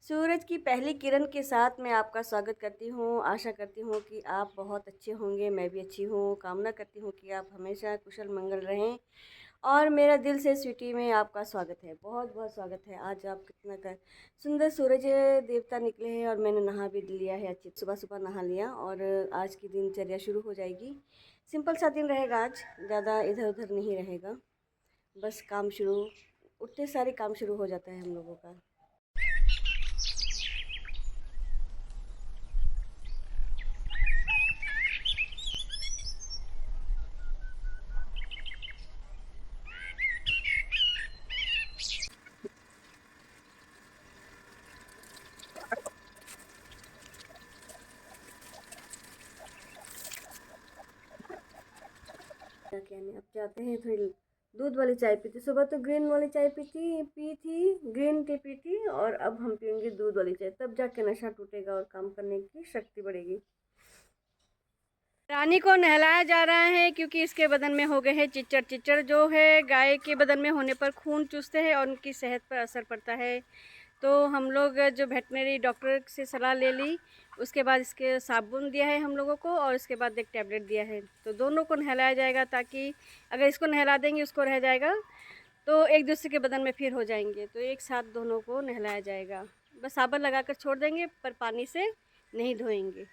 सूरज की पहली किरण के साथ मैं आपका स्वागत करती हूँ। आशा करती हूँ कि आप बहुत अच्छे होंगे, मैं भी अच्छी हूँ। कामना करती हूँ कि आप हमेशा कुशल मंगल रहें और मेरा दिल से स्वीटी में आपका स्वागत है, बहुत बहुत स्वागत है। आज आप कितना कर सुंदर सूरज देवता निकले हैं और मैंने नहा भी लिया है, अच्छी सुबह सुबह नहा लिया और आज की दिनचर्या शुरू हो जाएगी। सिंपल सा दिन रहेगा आज, ज़्यादा इधर उधर नहीं रहेगा। बस काम शुरू, उठते सारे काम शुरू हो जाता है हम लोगों का। क्या कहने, अब जाते हैं थोड़ी दूध वाली चाय पीती। सुबह तो ग्रीन वाली चाय पी थी, ग्रीन टी पी थी और अब हम पियेंगे दूध वाली चाय, तब जाके नशा टूटेगा और काम करने की शक्ति बढ़ेगी। रानी को नहलाया जा रहा है क्योंकि इसके बदन में हो गए हैं चिच्चड़। चिच्चड़ जो है गाय के बदन में होने पर खून चूसते हैं और उनकी सेहत पर असर पड़ता है। तो हम लोग जो वेटनरी डॉक्टर से सलाह ले ली, उसके बाद इसके साबुन दिया है हम लोगों को और उसके बाद एक टैबलेट दिया है। तो दोनों को नहलाया जाएगा ताकि अगर इसको नहला देंगे उसको रह जाएगा तो एक दूसरे के बदन में फिर हो जाएंगे, तो एक साथ दोनों को नहलाया जाएगा। बस साबुन लगाकर छोड़ देंगे पर पानी से नहीं धोएंगे।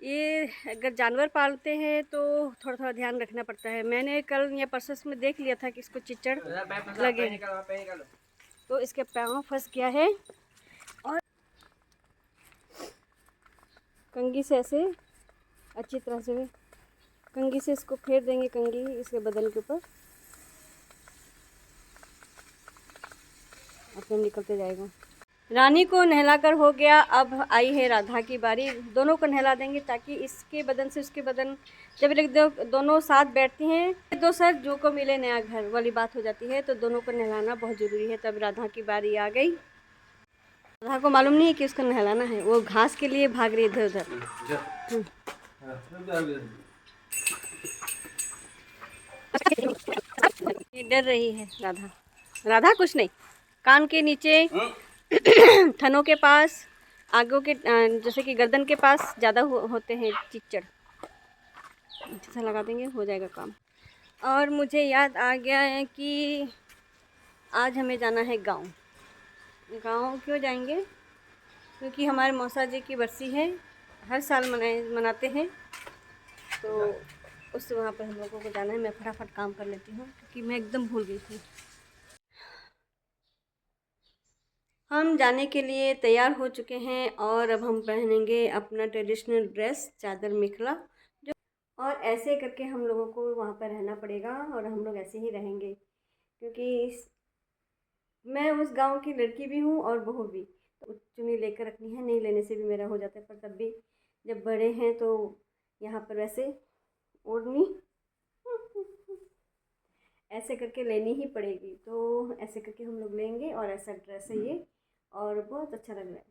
ये अगर जानवर पालते हैं तो थोड़ा थोड़ा ध्यान रखना पड़ता है। मैंने कल या परसों में देख लिया था कि इसको चिच्चड़ लगे, तो इसके पाँव फंस गया है और कंघी से ऐसे अच्छी तरह से कंघी से इसको फेर देंगे, कंघी इसके बदन के ऊपर अपने निकलते जाएगा। रानी को नहलाकर हो गया, अब आई है राधा की बारी। दोनों को नहला देंगे ताकि इसके बदन से उसके बदन जब दोनों साथ बैठती हैं, दो सर जो को मिले नया घर वाली बात हो जाती है, तो दोनों को नहलाना बहुत ज़रूरी है। तब राधा की बारी आ गई। राधा को मालूम नहीं है कि उसको नहलाना है, वो घास के लिए भाग रही इधर उधर। ये डर रही है राधा। राधा कुछ नहीं, कान के नीचे थनों के पास, आगों के जैसे कि गर्दन के पास ज़्यादा होते हैं चिच्चड़। अच्छा लगा देंगे, हो जाएगा काम। और मुझे याद आ गया है कि आज हमें जाना है गांव। गांव क्यों जाएंगे? क्योंकि हमारे मौसा जी की बरसी है, हर साल मनाते हैं, तो उससे वहाँ पर हम लोगों को जाना है। मैं फटाफट काम कर लेती हूँ क्योंकि मैं एकदम भूल गई थी। हम जाने के लिए तैयार हो चुके हैं और अब हम पहनेंगे अपना ट्रेडिशनल ड्रेस, चादर मेखला जो, और ऐसे करके हम लोगों को वहाँ पर रहना पड़ेगा और हम लोग ऐसे ही रहेंगे क्योंकि मैं उस गांव की लड़की भी हूँ और बहू भी। तो चुन्नी लेकर रखनी है, नहीं लेने से भी मेरा हो जाता है, पर तब भी जब बड़े हैं तो यहाँ पर वैसे ओढ़नी ऐसे करके लेनी ही पड़ेगी। तो ऐसे करके हम लोग लेंगे और ऐसा ड्रेस है ये और बहुत अच्छा लग रहा है।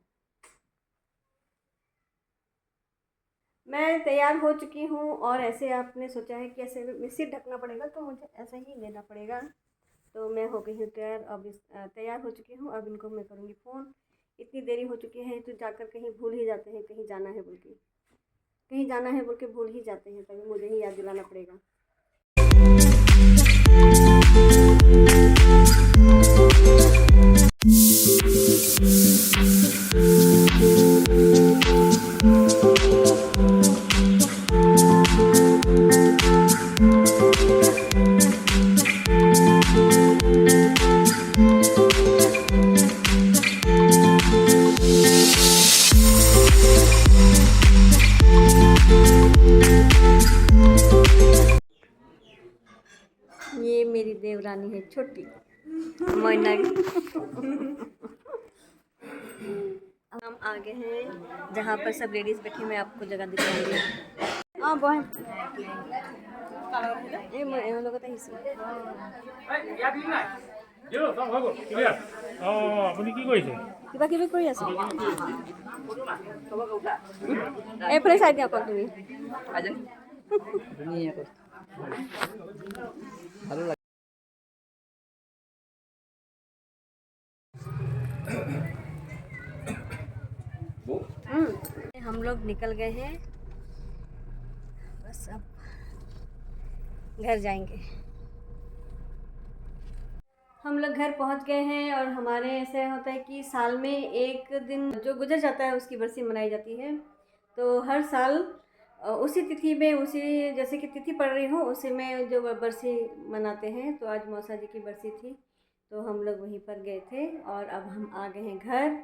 मैं तैयार हो चुकी हूँ और ऐसे आपने सोचा है कि ऐसे सिर ढकना पड़ेगा तो मुझे ऐसा ही लेना पड़ेगा। तो मैं हो गई हूँ तैयार, अब तैयार हो चुकी हूँ। अब इनको मैं करूँगी फ़ोन। इतनी देरी हो चुकी है तो जाकर कहीं भूल ही जाते हैं, कहीं जाना है बोल के, कहीं जाना है बोल के भूल ही जाते हैं, तभी मुझे ही याद दिलाना पड़ेगा। ये मेरी देवरानी है छोटी मोइना। हम आ गए हैं जहाँ पर सब लेडीज बैठी, मैं आपको जगह दिखाऊंगी। हाँ बहन কিবা কিবি কৰি আছে এইফালে চাই দিয়া অকল তুমি। ভালো লাগে। हम लोग निकल गए हैं, बस अब घर जाएंगे। हम लोग घर पहुंच गए हैं और हमारे ऐसे होता है कि साल में एक दिन जो गुजर जाता है उसकी बरसी मनाई जाती है। तो हर साल उसी तिथि में, उसी जैसे कि तिथि पड़ रही हो उसी में जो बरसी मनाते हैं। तो आज मौसा जी की बरसी थी, तो हम लोग वहीं पर गए थे और अब हम आ गए हैं घर।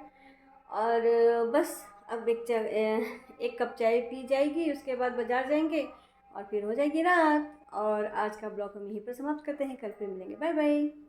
और बस अब एक कप चाय पी जाएगी, उसके बाद बाज़ार जाएंगे और फिर हो जाएगी रात। और आज का ब्लॉग हम यहीं पर समाप्त करते हैं, कल फिर मिलेंगे। Bye bye.